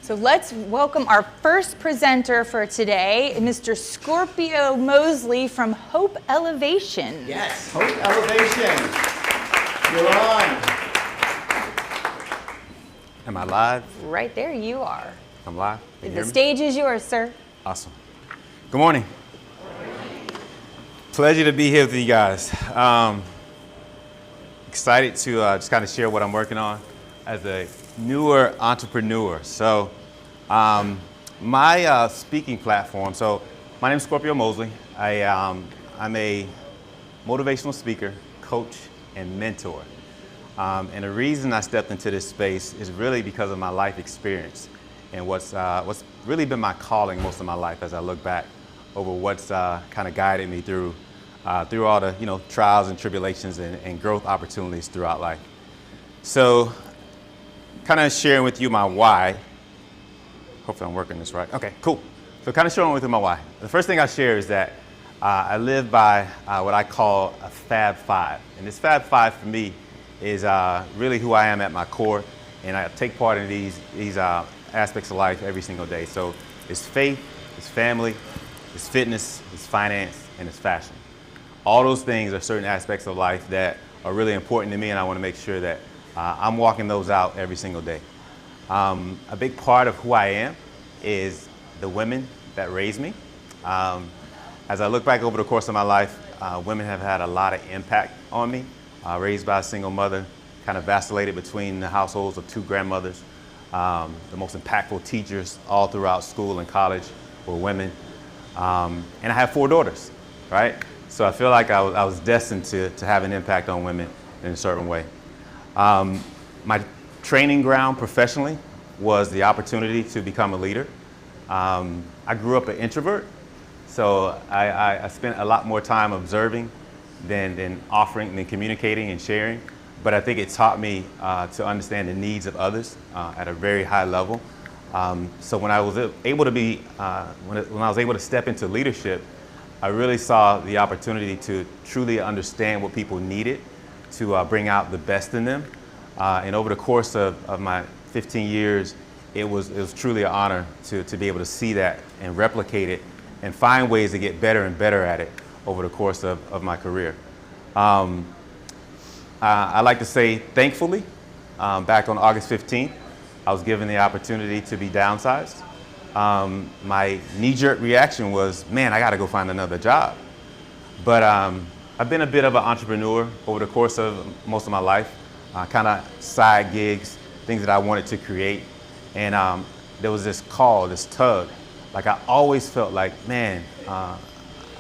So let's welcome our first presenter for today, Mr. Scorpio Mosley from Hope Elevation. Yes, Hope Elevation. You're on. Am I live? Right there you are. I'm live. Can you hear The me? stage is yours, sir. Awesome. Good morning. Pleasure to be here with you guys. Excited to just kind of share what I'm working on as a newer entrepreneur. So my speaking platform, so my name is Scorpio Mosley. I'm a motivational speaker, coach, and mentor. And the reason I stepped into this space is really because of my life experience and what's really been my calling most of my life as I look back over what's kind of guided me through all the trials and tribulations and growth opportunities throughout life. So kind of sharing with you my why. Hopefully I'm working this right. Okay, cool. So kind of showing with you my why. The first thing I share is that I live by what I call a Fab Five. And this Fab Five for me is really who I am at my core. And I take part in these aspects of life every single day. So it's faith, it's family, it's fitness, it's finance, and it's fashion. All those things are certain aspects of life that are really important to me, and I want to make sure that I'm walking those out every single day. A big part of who I am is the women that raised me. As I look back over the course of my life, women have had a lot of impact on me. Raised by a single mother, kind of vacillated between the households of two grandmothers. The most impactful teachers all throughout school and college were women. And I have 4 daughters, right? So I feel like I was destined to have an impact on women in a certain way. My training ground professionally was the opportunity to become a leader. I grew up an introvert, so I spent a lot more time observing than offering, than communicating and sharing. But I think it taught me to understand the needs of others at a very high level. So when I was able to when I was able to step into leadership, I really saw the opportunity to truly understand what people needed to bring out the best in them. And over the course of my 15 years, it was truly an honor to be able to see that and replicate it and find ways to get better and better at it over the course of my career. I like to say, thankfully, back on August 15th, I was given the opportunity to be downsized. My knee-jerk reaction was, man, I gotta go find another job. But I've been a bit of an entrepreneur over the course of most of my life, kind of side gigs, things that I wanted to create. And there was this call, this tug. Like I always felt like, man, I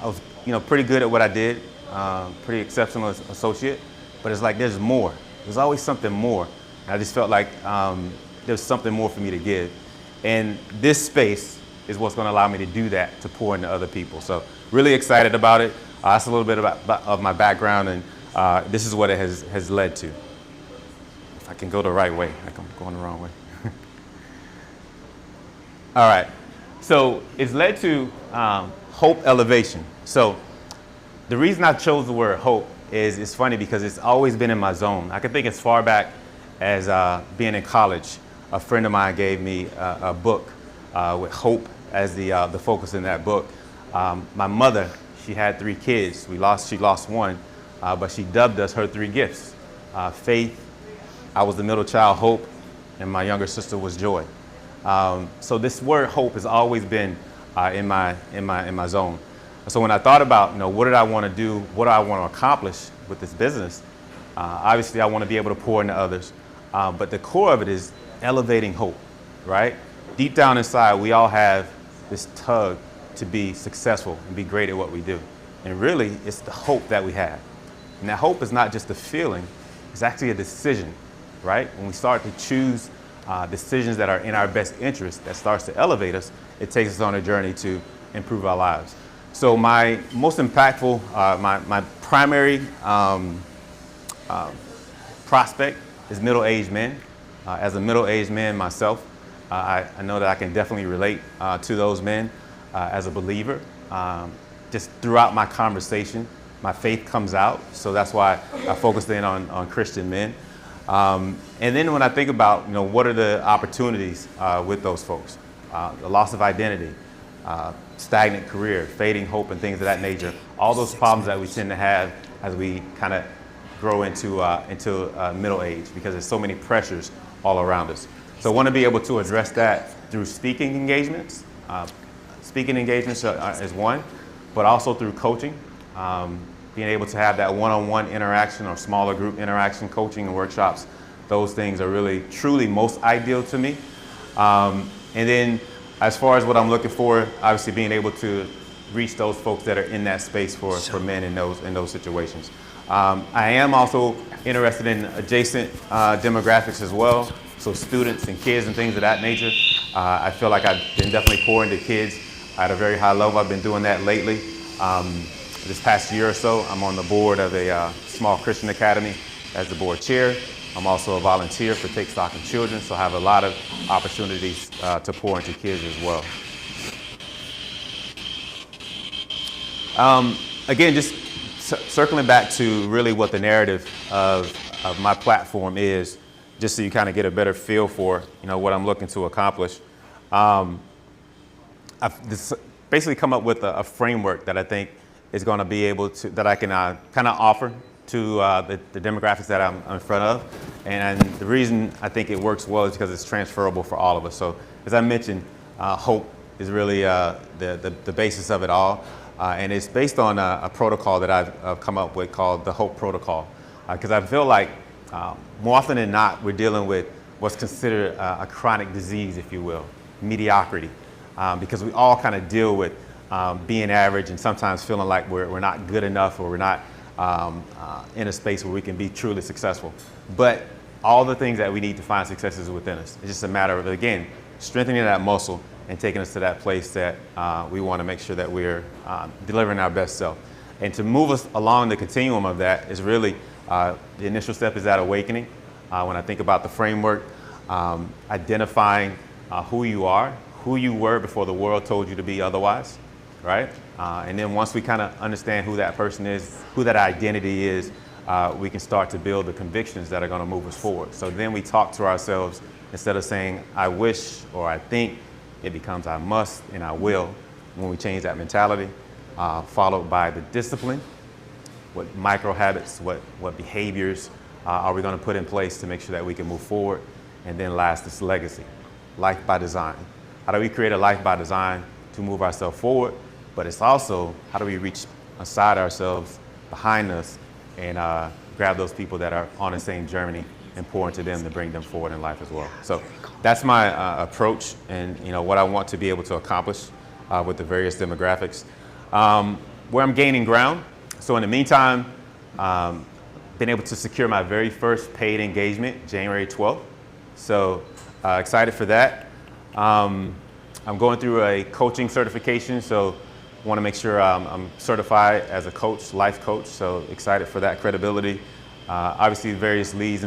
was pretty good at what I did, pretty exceptional associate, but it's like there's more. There's always something more. And I just felt like there's something more for me to give. And this space is what's going to allow me to do that, to pour into other people. So really excited about it. That's a little bit of my background, and this is what it has led to. If I can go the right way, like I'm going the wrong way. All right. So it's led to Hope Elevation. So the reason I chose the word hope is it's funny because it's always been in my zone. I can think as far back as being in college. A friend of mine gave me a book with hope as the focus in that book. My mother, she had 3 kids. She lost one, but she dubbed us her 3 gifts. Faith, I was the middle child, hope, and my younger sister was joy. So this word hope has always been in my zone. So when I thought about, what did I want to do? What do I want to accomplish with this business? Obviously, I want to be able to pour into others. But the core of it is elevating hope, right? Deep down inside, we all have this tug to be successful and be great at what we do. And really, it's the hope that we have. And that hope is not just a feeling, it's actually a decision, right? When we start to choose decisions that are in our best interest, that starts to elevate us, it takes us on a journey to improve our lives. So my most impactful, my primary prospect is middle-aged men. As a middle-aged man myself, I know that I can definitely relate to those men as a believer. Just throughout my conversation, my faith comes out, so that's why I focused in on Christian men. And then when I think about, what are the opportunities with those folks? The loss of identity, stagnant career, fading hope, and things of that nature. All those problems that we tend to have as we kind of grow into middle age, because there's so many pressures all around us. So I want to be able to address that through speaking engagements. Speaking engagements is one, but also through coaching. Being able to have that one-on-one interaction or smaller group interaction, coaching and workshops, those things are really, truly most ideal to me. And then as far as what I'm looking for, obviously being able to reach those folks that are in that space for men in those situations. I am also interested in adjacent demographics as well, so students and kids and things of that nature. I feel like I've been definitely pouring into kids at a very high level. I've been doing that lately. This past year or so, I'm on the board of a small Christian academy as the board chair. I'm also a volunteer for Take Stock in Children, so I have a lot of opportunities to pour into kids as well. Again, just circling back to really what the narrative of my platform is, just so you kind of get a better feel for what I'm looking to accomplish. I've basically come up with a framework that I think is going to be able to, that I can kind of offer to the demographics that I'm in front of. And the reason I think it works well is because it's transferable for all of us. So as I mentioned, hope is really the basis of it all. And it's based on a protocol that I've come up with called the Hope Protocol. Because I feel like more often than not, we're dealing with what's considered a chronic disease, if you will, mediocrity. Because we all kind of deal with being average and sometimes feeling like we're not good enough, or we're not in a space where we can be truly successful. But all the things that we need to find success is within us. It's just a matter of, again, strengthening that muscle and taking us to that place that we want to make sure that we're delivering our best self. And to move us along the continuum of that is really, the initial step is that awakening. When I think about the framework, identifying who you are, who you were before the world told you to be otherwise, right? And then once we kind of understand who that person is, who that identity is, we can start to build the convictions that are going to move us forward. So then we talk to ourselves instead of saying, I wish or I think, it becomes I must and I will when we change that mentality, followed by the discipline. What micro habits, what behaviors are we going to put in place to make sure that we can move forward? And then last is legacy, life by design. How do we create a life by design to move ourselves forward? But it's also, how do we reach aside ourselves, behind us, and grab those people that are on the same journey and pour into them to bring them forward in life as well. So that's my approach and what I want to be able to accomplish with the various demographics. Where I'm gaining ground. So in the meantime, been able to secure my very first paid engagement, January 12th. So excited for that. I'm going through a coaching certification, so want to make sure I'm certified as a coach, life coach. So excited for that credibility. Obviously, various leads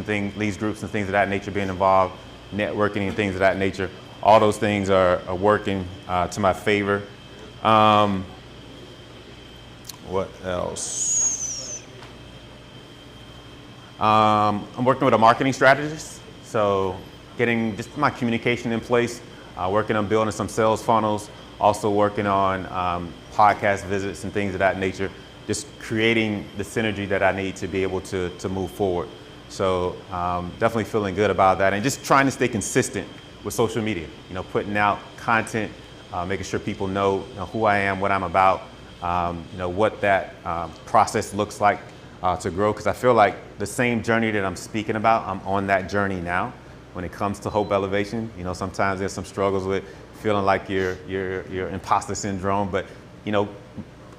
groups and things of that nature being involved, networking and things of that nature. All those things are working to my favor. What else? I'm working with a marketing strategist, so getting just my communication in place, working on building some sales funnels, also working on podcast visits and things of that nature, just creating the synergy that I need to be able to move forward. So definitely feeling good about that, and just trying to stay consistent with social media, putting out content, making sure people know, who I am, what I'm about, what that process looks like to grow, because I feel like the same journey that I'm speaking about, I'm on that journey now. When it comes to hope elevation, sometimes there's some struggles with feeling like you're imposter syndrome, but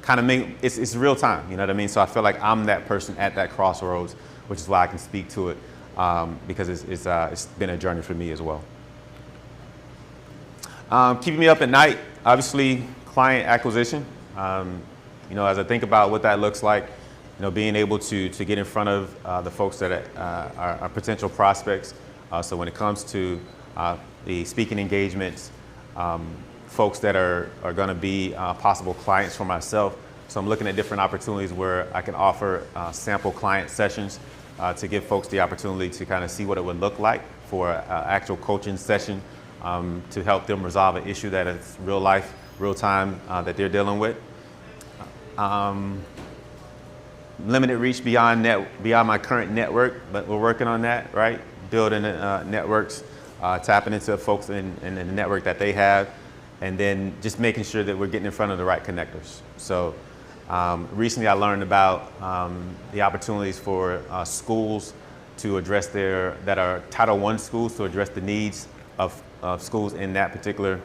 kind of it's real time, you know what I mean? So I feel like I'm that person at that crossroads, which is why I can speak to it, because it's been a journey for me as well. Keeping me up at night, obviously client acquisition. As I think about what that looks like, being able to get in front of the folks that are potential prospects. So when it comes to the speaking engagements, folks that are going to be possible clients for myself. So I'm looking at different opportunities where I can offer sample client sessions to give folks the opportunity to kind of see what it would look like for an actual coaching session to help them resolve an issue that is real life, real time that they're dealing with. Limited reach beyond my current network, but we're working on that, right? Building networks, tapping into folks in the network that they have, and then just making sure that we're getting in front of the right connectors. So recently I learned about the opportunities for schools to address that are Title I schools, to address the needs of schools in that particular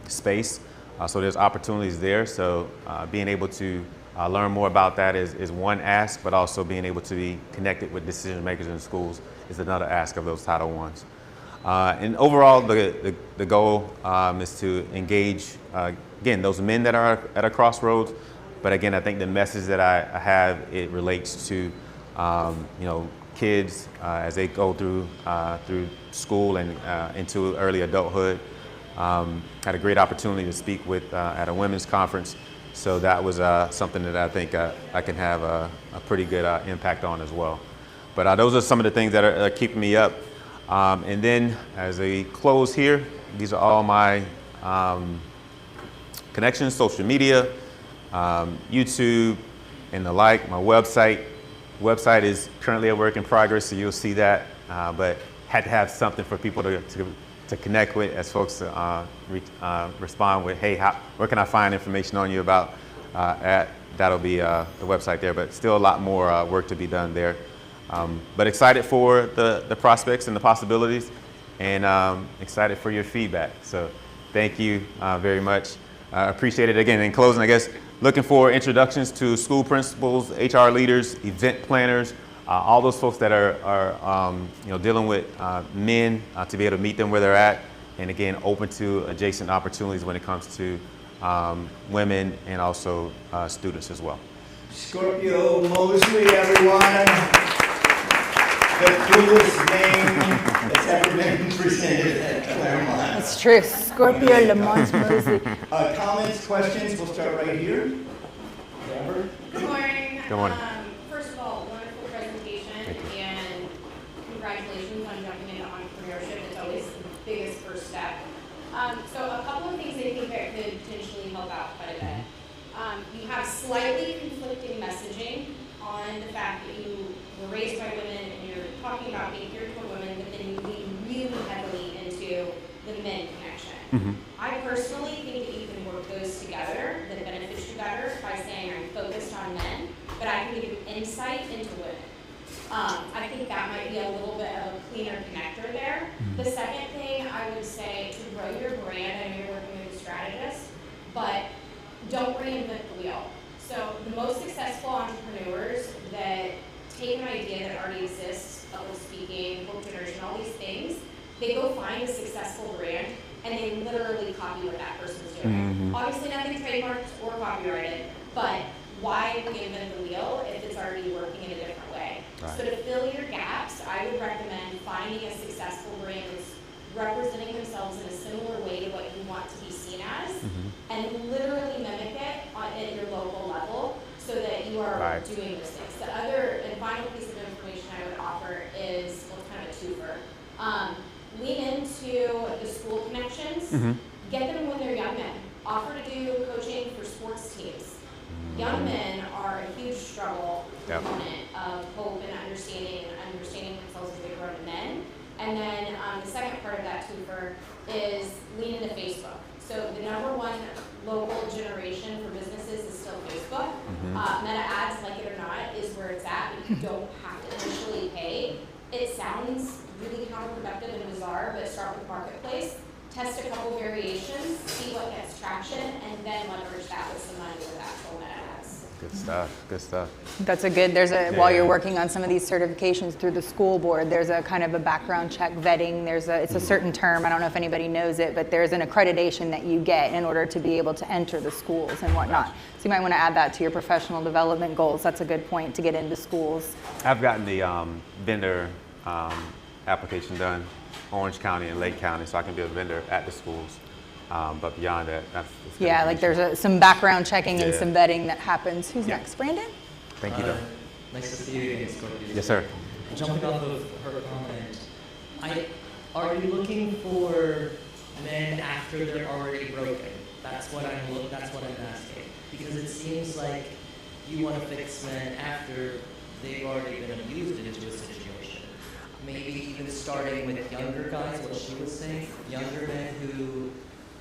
space. So there's opportunities there. So being able to learn more about that is one ask, but also being able to be connected with decision makers in schools is another ask of those Title Is. And overall, the goal is to engage, again, those men that are at a crossroads. But again, I think the message that I have, it relates to kids as they go through school and into early adulthood. Had a great opportunity to speak with at a women's conference. So that was something that I think I can have a pretty good impact on as well. But those are some of the things that are keeping me up. And then as a close here, these are all my connections, social media, YouTube, and the like. My website is currently a work in progress, so you'll see that. But had to have something for people to connect with as folks respond with, hey, where can I find information on you about that'll be the website there, but still a lot more work to be done there. But excited for the prospects and the possibilities, and excited for your feedback. So thank you very much. Appreciate it. Again, in closing, I guess, looking for introductions to school principals, HR leaders, event planners, all those folks that are dealing with men, to be able to meet them where they're at, and again, open to adjacent opportunities when it comes to women and also students as well. Scorpio Mosley, everyone. The coolest name that's ever been presented at Clermont. That's true. Scorpio Lamonte Mosley. Comments, questions? We'll start right here. Amber? Good morning. Good morning. First of all, wonderful presentation, and congratulations on jumping into entrepreneurship. It's always the biggest first step. So a couple of things I think that could potentially help out quite a bit. You have slightly conflicting messaging on the fact that you were raised by women and you're talking about being geared toward women, but then you lean really heavily into the men connection. I personally think that you can work those together that benefits you better by saying I'm focused on men, but I can give you insight into women. I think that might be a little bit of a cleaner connector there. The second thing I would say to grow your brand, I know you're working with a strategist, but don't reinvent the wheel. So the most successful entrepreneurs that take an idea that already exists, public speaking, book generation, all these things, they go find a successful brand and they literally copy what that person's doing. Obviously nothing trademarked or copyrighted, but why reinvent the wheel if it's already working in a different way? Right. So to fill your gaps, I would recommend finding a successful brand that's representing themselves in a similar way to what you want to be seen as, and literally mimic it at your local level so that you are doing those things. The other and final piece of information I would offer is, well, it's kind of a twofer. Lean into the school connections. Get them when they're young men. Offer to do coaching for sports teams. Young men are a huge struggle component of hope and understanding themselves as they grow to men. And then the second part of that twofer is lean into Facebook. So the number one local generation for businesses is still Facebook. Meta ads, like it or not, is where it's at, but you don't have to initially pay. It sounds really counterproductive and bizarre, but start with Marketplace. Test a couple variations, see what gets traction, and then leverage that with some money with actual meta ads. Good stuff. Good stuff. That's while you're working on some of these certifications through the school board, there's a kind of a background check vetting. It's a certain term, I don't know if anybody knows it, but there's an accreditation that you get in order to be able to enter the schools and whatnot. So you might want to add that to your professional development goals. That's a good point to get into schools. I've gotten the vendor application done, Orange County and Lake County, so I can be a vendor at the schools. But beyond that, that's like there's some background checking and some vetting that happens. Who's next? Brandon? Thank you, though. Nice to see you again, Scorpio. Yes, sir. Jumping off of her comment, are you looking for men after they're already broken? That's what I'm asking. Because it seems like you want to fix men after they've already been abused into a situation. Maybe even starting with younger guys, what she was saying, younger men who,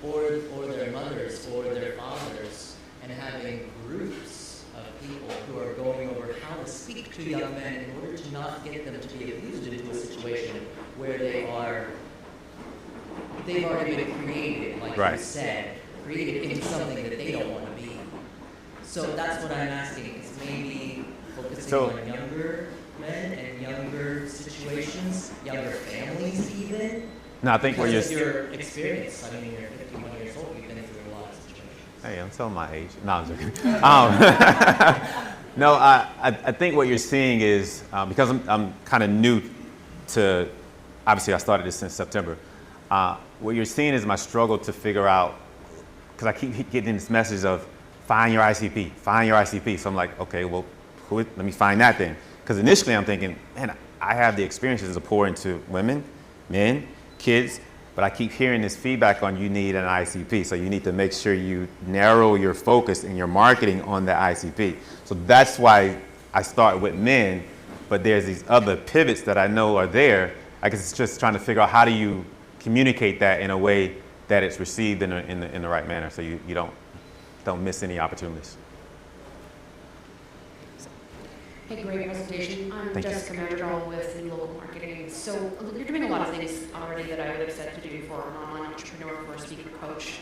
or their mothers, or their fathers, and having groups of people who are going over how to speak to young men in order to not get them to be abused into a situation where they've already been created, like Right. you said, created into something that they don't want to be. So that's what I'm asking, is maybe focusing on younger men and younger situations, younger families even. No, I think what Because you're... of your experience, I mean, you're 51 years old, you've been through a lot of situations. Hey, I'm telling my age. No, I'm joking. No, I think what you're seeing is, because I'm kind of new to, obviously I started this since September. What you're seeing is my struggle to figure out, because I keep getting this message of find your ICP, find your ICP. So I'm like, okay, well, let me find that then. Because initially I'm thinking, man, I have the experiences to pour into women, men, kids, but I keep hearing this feedback on you need an ICP. So you need to make sure you narrow your focus in your marketing on the ICP. So that's why I start with men, but there's these other pivots that I know are there. I guess it's just trying to figure out how do you communicate that in a way that it's received in the right manner, so you don't miss any opportunities. Hey, great presentation. I'm Thank you. Jessica Madrigal with Local Marketing. So you're doing a lot of things already that I would have said to do for an online entrepreneur, for a speaker coach.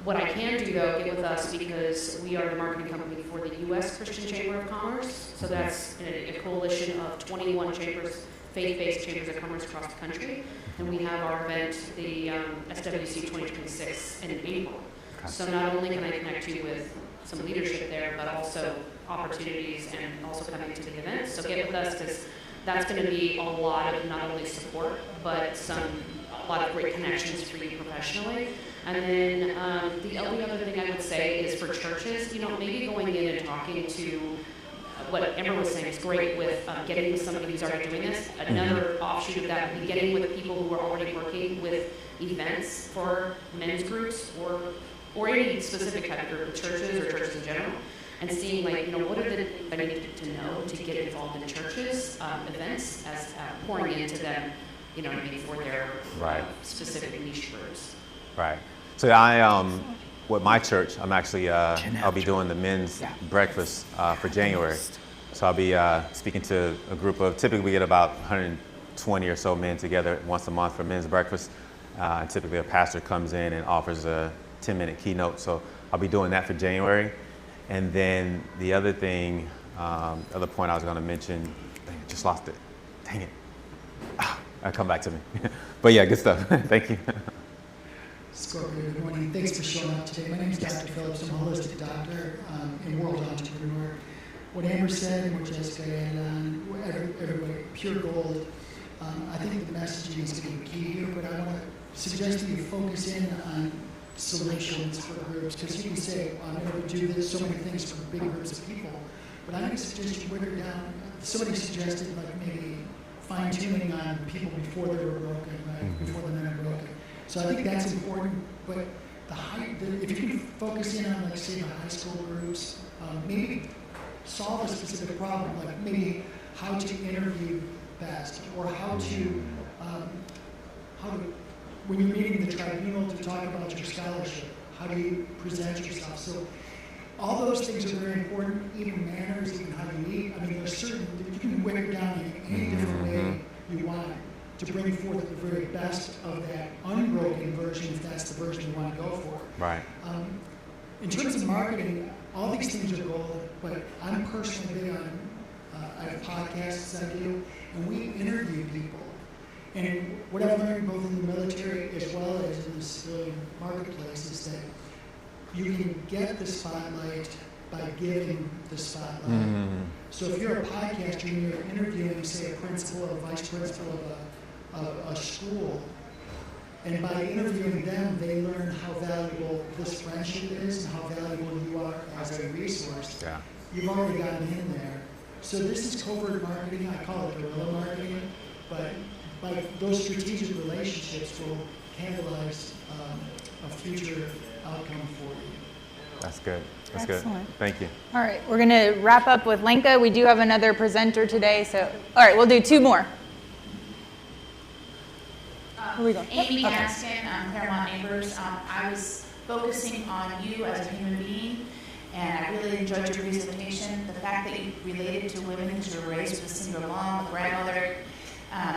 What I can do, though, get with us, because we are the marketing company for the U.S. Christian Chamber of Commerce. So that's a coalition of 21 chambers, faith-based chambers of commerce across the country. And we have our event, the SWC 2026, in April. So not only can I connect you with some leadership there, but also opportunities and also coming to the event. So get with us, because that's going to be a lot of not only support, but a lot of great connections for you professionally. And then the only other thing I would say is for churches, maybe going in and talking to what Emma was saying is great with getting with somebody who's already doing this. Another offshoot of that would be getting with people who are already working with events for men's groups or any specific type of group of churches or churches in general, and seeing what are the things I need to know to get involved in churches, events, as pouring into them, for their specific niche groups. Right. So with my church, I'm actually, I'll be doing the men's breakfast for January. So I'll be speaking to a group of, typically we get about 120 or so men together once a month for men's breakfast. And typically a pastor comes in and offers a 10-minute keynote. So I'll be doing that for January. And then the other thing, other point I was going to mention, dang, I just lost it. Dang it. It'll come back to me. But yeah, good stuff. Thank you. Scorpio, good morning. Thanks for showing up today. My name is Dr. Phillips. I'm a holistic doctor and world entrepreneur. What Amber said and what Jessica added on, everybody, pure gold. I think the messaging is going to be key here, but I want to suggest that you focus in on solutions for groups, because you can say, I'm going to do this, so many things for big groups of people, but I'm going to suggest you whittle down. Somebody suggested maybe fine-tuning on people before they were broken, right? Before the men are broken. So I think that's important, but if you can focus in on, say, the high school groups, maybe solve a specific problem, like maybe how to interview best, or how to when you're meeting the tribunal to talk about your scholarship, how do you present yourself? So all those things are very important, even manners, even how you eat. I mean, there's certain, you can whittle it down in any different way you want to bring forth the very best of that unbroken version, if that's the version you want to go for. Right. In terms of marketing, all these things are gold, but I'm personally big on, I have podcasts I do, and we interview people. And what I've learned both in the military as well as in the civilian marketplace is that you can get the spotlight by giving the spotlight. So if you're a podcaster and you're interviewing, say, a principal or vice principal of a school, and by interviewing them, they learn how valuable this friendship is and how valuable you are as a resource. Yeah. You've already gotten in there. So this is covert marketing. I call it guerrilla marketing, but those strategic relationships will catalyze a future outcome for you. That's good. That's Excellent. good. Thank you. All right, we're going to wrap up with Lenka. We do have another presenter today, so all right, we'll do 2 more. Where are we going? Amy Okay. Gaskin, Clermont Neighbors. I was focusing on you as a human being, and I really enjoyed your presentation. The fact that you related to women because you were raised with a single mom, a grandmother.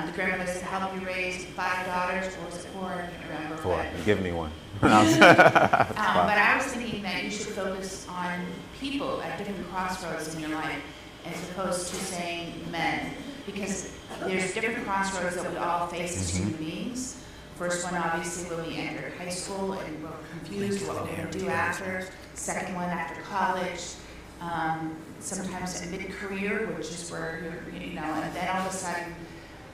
The grandmother said, help you raise 5 daughters, or was it 4? I can't remember. 4. But, Give me one. but I was thinking that you should focus on people at different crossroads in your life, as opposed to saying men, because there's different crossroads that we all face as human beings. First one, obviously, when we entered high school and we're confused what we're going to do after. Second one, after college. Sometimes in mid-career, which is where you're, and then all of a sudden,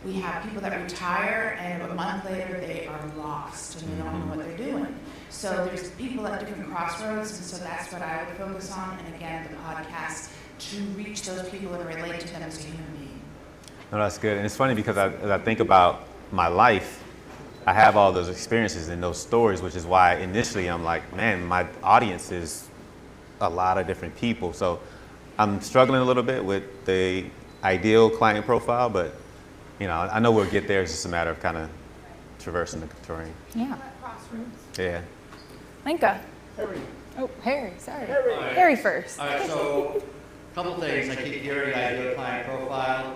we have people that retire, and a month later they are lost and they don't know what they're doing. So there's people at different crossroads, and so that's what I would focus on. And again, the podcast to reach those people and relate to them as a human being. No, that's good. And it's funny because as I think about my life, I have all those experiences and those stories, which is why initially I'm like, man, my audience is a lot of different people. So I'm struggling a little bit with the ideal client profile, but I know we'll get there. It's just a matter of kind of traversing the terrain. Yeah. Yeah. Lenka. Harry. Oh, Harry, sorry. Harry. Harry first. All right, so a couple things. I keep hearing the ideal client profile.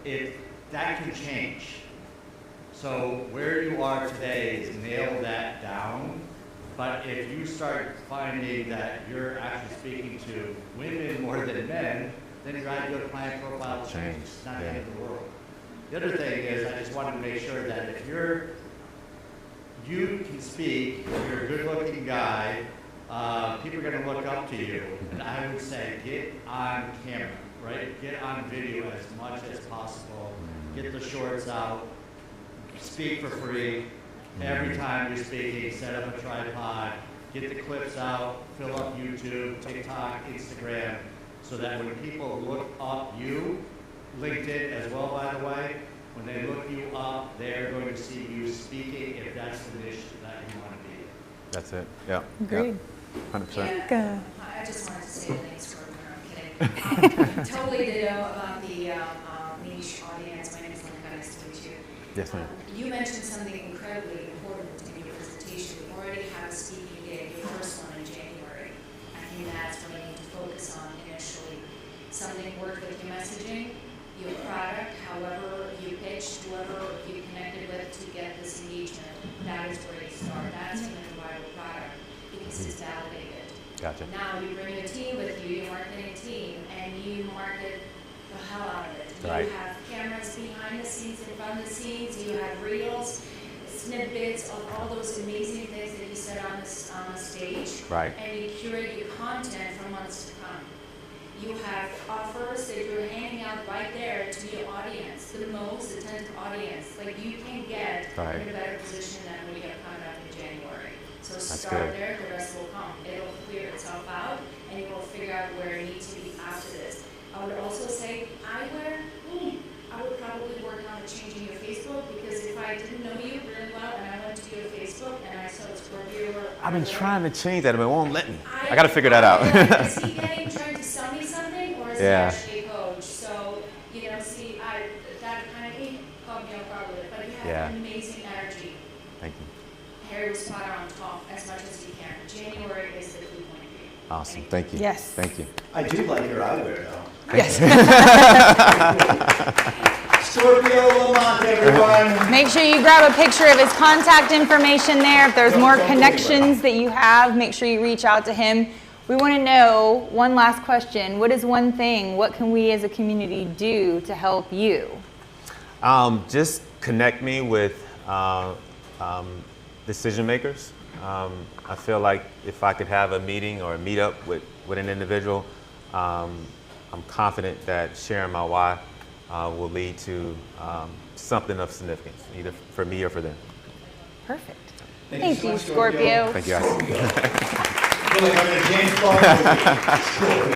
That can change. So where you are today is nail that down. But if you start finding that you're actually speaking to women more than men, then your ideal client profile will change. It's not the end of the world. The other thing is, I just wanted to make sure that if you can speak, you're a good-looking guy, people are going to look up to you. And I would say, get on camera, right? Get on video as much as possible. Get the shorts out. Speak for free. Every time you're speaking, set up a tripod. Get the clips out. Fill up YouTube, TikTok, Instagram, so that when people look up you, LinkedIn as well, by the way, when they look you up, they're going to see you speaking if that's the niche that you want to be. That's it. Yeah. Agreed. Yeah. 100%. Yeah, I just wanted to say the name's I'm kidding. Totally ditto about the niche audience. My name is Lenka. Nice to meet you. Yes, ma'am. You mentioned something incredibly important in your presentation. You already have a speaking gig, your first one in January. I think that's what you need to focus on initially. Something worked with your messaging, your product, however you pitched, whoever you connected with to get this engagement. That is where you start. That's when you buy a product because it's validated. Gotcha. Now you bring a team with you, your marketing team, and you market the hell out of it. Right. You have cameras behind the scenes, in front of the scenes, you have reels, snippets of all those amazing things that you said on the stage. Right. And you curate your content for months to come. You have offers that you're handing out right there to your audience, the most attentive audience. Like you can get Right. in a better position than when you get found out in January. So That's start good. there, the rest will come. It'll clear itself out, and you will figure out where it needs to be after this. I would also say eyewear. I would probably work on changing your Facebook because if I didn't know you really well and I went to your Facebook and I saw Scorpio, I've been trying to change that, but it won't let me. I got to figure that out. Is he trying to sell me something, or is he Yeah. actually a coach? So see, that kind of caught me off guard with it. But you have Yeah. amazing energy. Thank you. Harry was spot on top as much as you can. January is the key point for you. Awesome. Thank you. Yes. Thank you. I do like your eyewear, though. Yes. Scorpio Lamonte, everyone. Make sure you grab a picture of his contact information there. If there's more connections that you have, make sure you reach out to him. We want to know, one last question, what is one thing, what can we as a community do to help you? Just connect me with decision makers. I feel like if I could have a meeting or a meetup with an individual, I'm confident that sharing my why will lead to something of significance, either for me or for them. Perfect. Thank you Thank so you, much, Scorpio. Scorpio. Thank you, guys. I feel like I'm in a James Bond movie. Scorpio.